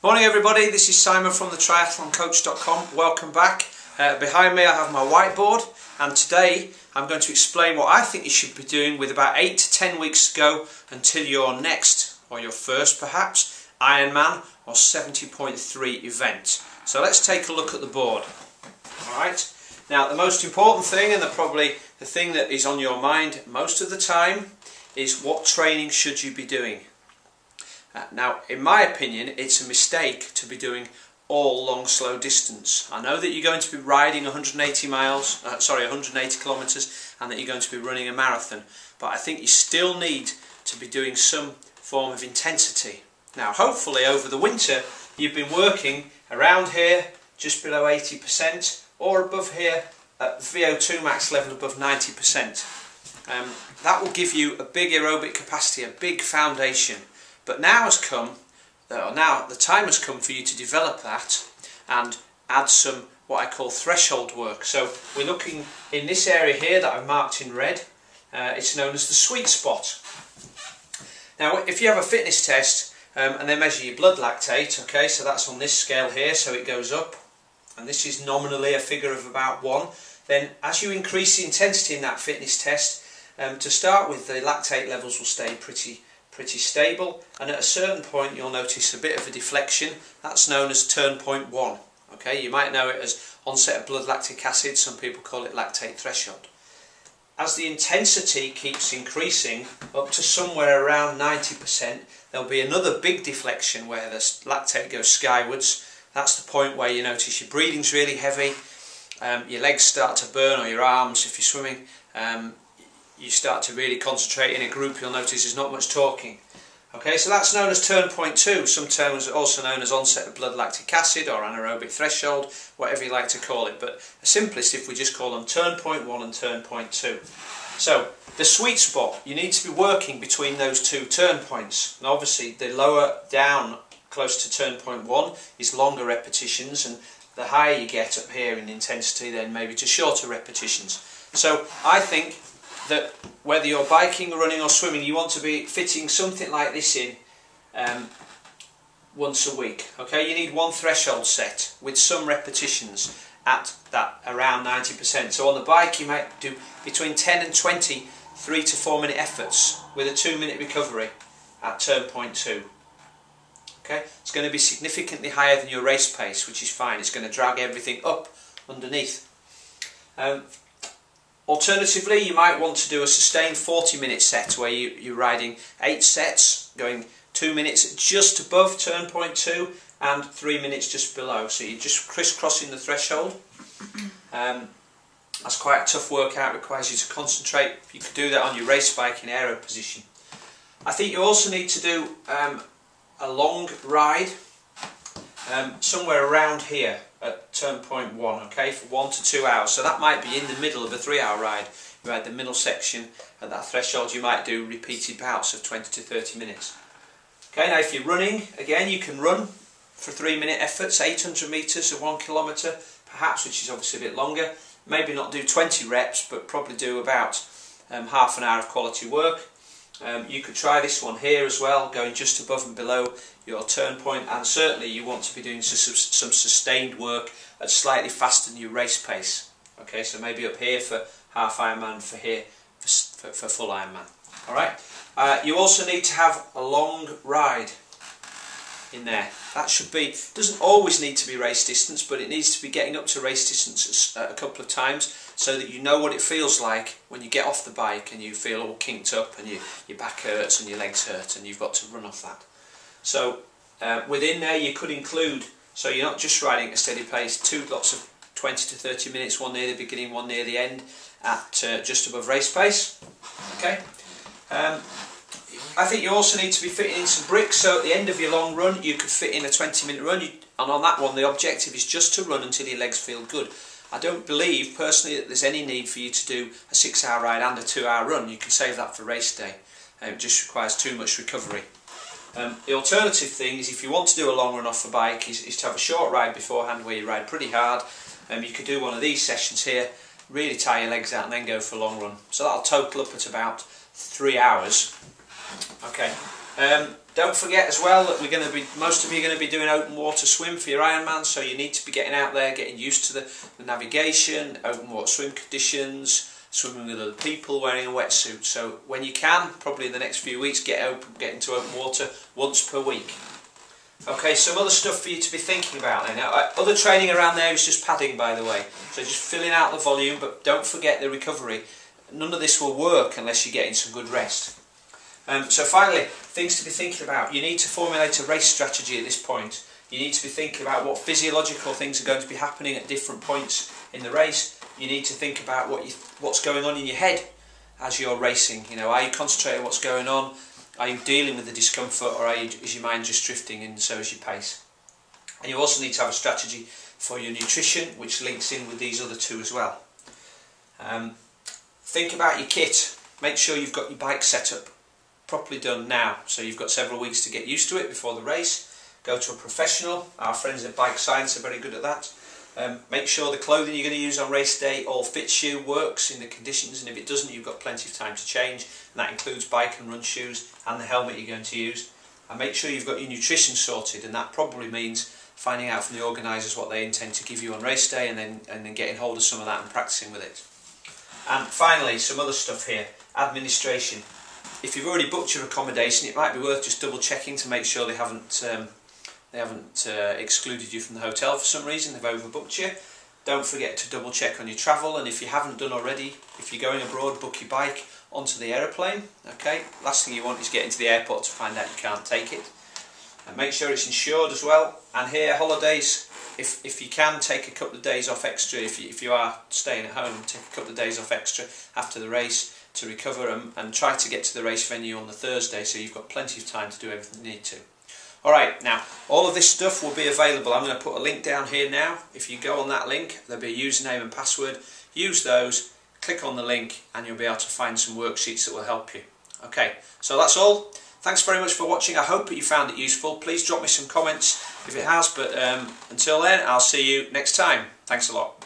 Morning everybody, this is Simon from TheTriathlonCoach.com. Welcome back. Behind me I have my whiteboard, and today I'm going to explain what I think you should be doing with about 8 to 10 weeks to go until your next, or your first perhaps, Ironman or 70.3 event. So let's take a look at the board. Alright, now the most important thing, and probably the thing that is on your mind most of the time, is what training should you be doing. Now, in my opinion, it's a mistake to be doing all long, slow distance. I know that you're going to be riding 180 kilometres, and that you're going to be running a marathon, but I think you still need to be doing some form of intensity. Now, hopefully over the winter, you've been working around here, just below 80%, or above here at VO2 max level above 90%. That will give you a big aerobic capacity, a big foundation. But now the time has come for you to develop that and add some what I call threshold work. So we're looking in this area here that I've marked in red. It's known as the sweet spot. Now, if you have a fitness test and they measure your blood lactate, okay, so that's on this scale here, so it goes up, and this is nominally a figure of about 1. Then as you increase the intensity in that fitness test, to start with, the lactate levels will stay pretty stable, and at a certain point you'll notice a bit of a deflection. That's known as turn point 1. Okay, you might know it as onset of blood lactic acid, some people call it lactate threshold. As the intensity keeps increasing up to somewhere around 90%, there'll be another big deflection where the lactate goes skywards. That's the point where you notice your breathing's really heavy, your legs start to burn, or your arms if you're swimming. You start to really concentrate. In a group you'll notice there's not much talking. Okay, so that's known as turn point 2, sometimes also known as onset of blood lactic acid or anaerobic threshold, whatever you like to call it, but the simplest if we just call them turn point 1 and turn point 2. So the sweet spot, you need to be working between those two turn points, and obviously the lower down close to turn point 1 is longer repetitions, and the higher you get up here in intensity then maybe to shorter repetitions. So I think that whether you're biking, running or swimming, you want to be fitting something like this in once a week. Okay, you need one threshold set with some repetitions at that around 90%. So on the bike you might do between 10 and 20 3 to 4 minute efforts with a 2-minute recovery at turn point 2. Okay, it's going to be significantly higher than your race pace, which is fine. It's going to drag everything up underneath. Alternatively, you might want to do a sustained 40-minute set where you're riding 8 sets, going 2 minutes just above turn point 2 and 3 minutes just below. So you're just crisscrossing the threshold. That's quite a tough workout, requires you to concentrate. You could do that on your race bike in aero position. I think you also need to do a long ride somewhere around here at turn point 1, okay, for 1 to 2 hours. So that might be in the middle of a 3-hour ride. You ride the middle section at that threshold. You might do repeated bouts of 20 to 30 minutes. Okay, now if you're running, again you can run for 3-minute efforts, 800 metres or 1 kilometre perhaps, which is obviously a bit longer. Maybe not do 20 reps, but probably do about half an hour of quality work. You could try this one here as well, going just above and below your turn point, and certainly you want to be doing some sustained work at slightly faster than your race pace. Okay, so maybe up here for half Ironman, for here for full Ironman. Alright, you also need to have a long ride in there. That should be, doesn't always need to be race distance, but it needs to be getting up to race distance a couple of times, so that you know what it feels like when you get off the bike and you feel all kinked up and your back hurts and your legs hurt and you've got to run off that. So within there you could include, so you're not just riding at a steady pace, 2 lots of 20 to 30 minutes, one near the beginning, one near the end, at just above race pace. Okay. I think you also need to be fitting in some bricks, so at the end of your long run you could fit in a 20-minute run, and on that one the objective is just to run until your legs feel good. I don't believe personally that there's any need for you to do a 6-hour ride and a 2-hour run. You can save that for race day. It just requires too much recovery. The alternative thing is, if you want to do a long run off a bike, is to have a short ride beforehand where you ride pretty hard. You could do one of these sessions here, really tire your legs out and then go for a long run. So that'll total up at about 3 hours. Okay, Don't forget as well that most of you are going to be doing open water swim for your Ironman, so you need to be getting out there, getting used to the navigation, open water swim conditions, swimming with other people, wearing a wetsuit. So when you can, probably in the next few weeks, get into open water once per week. Okay, some other stuff for you to be thinking about then. Now, other training around there is just padding, by the way. So just filling out the volume, but don't forget the recovery. None of this will work unless you're getting some good rest. So finally, things to be thinking about. You need to formulate a race strategy at this point. You need to be thinking about what physiological things are going to be happening at different points in the race. You need to think about what's going on in your head as you're racing. You know, are you concentrating on what's going on? Are you dealing with the discomfort, or is your mind just drifting, and so is your pace? And you also need to have a strategy for your nutrition, which links in with these other two as well. Think about your kit. Make sure you've got your bike set up properly done now, so you've got several weeks to get used to it before the race. Go to a professional. Our friends at Bike Science are very good at that. Make sure the clothing you're going to use on race day all fits you, works in the conditions, and if it doesn't, you've got plenty of time to change, and that includes bike and run shoes and the helmet you're going to use. And make sure you've got your nutrition sorted, and that probably means finding out from the organisers what they intend to give you on race day, and then getting hold of some of that and practicing with it. And finally, some other stuff here. Administration. If you've already booked your accommodation, it might be worth just double checking to make sure they haven't excluded you from the hotel for some reason, they've overbooked you. Don't forget to double check on your travel, and if you haven't done already, if you're going abroad, book your bike onto the aeroplane. Okay, last thing you want is get into the airport to find out you can't take it. And make sure it's insured as well. And here, holidays, if you can, take a couple of days off extra. If you are staying at home, take a couple of days off extra after the race to recover, and try to get to the race venue on the Thursday, so you've got plenty of time to do everything you need to. Alright, now all of this stuff will be available. I'm going to put a link down here now. If you go on that link, there'll be a username and password. Use those, click on the link, and you'll be able to find some worksheets that will help you. Okay, so that's all. Thanks very much for watching. I hope that you found it useful. Please drop me some comments if it has, but until then, I'll see you next time. Thanks a lot.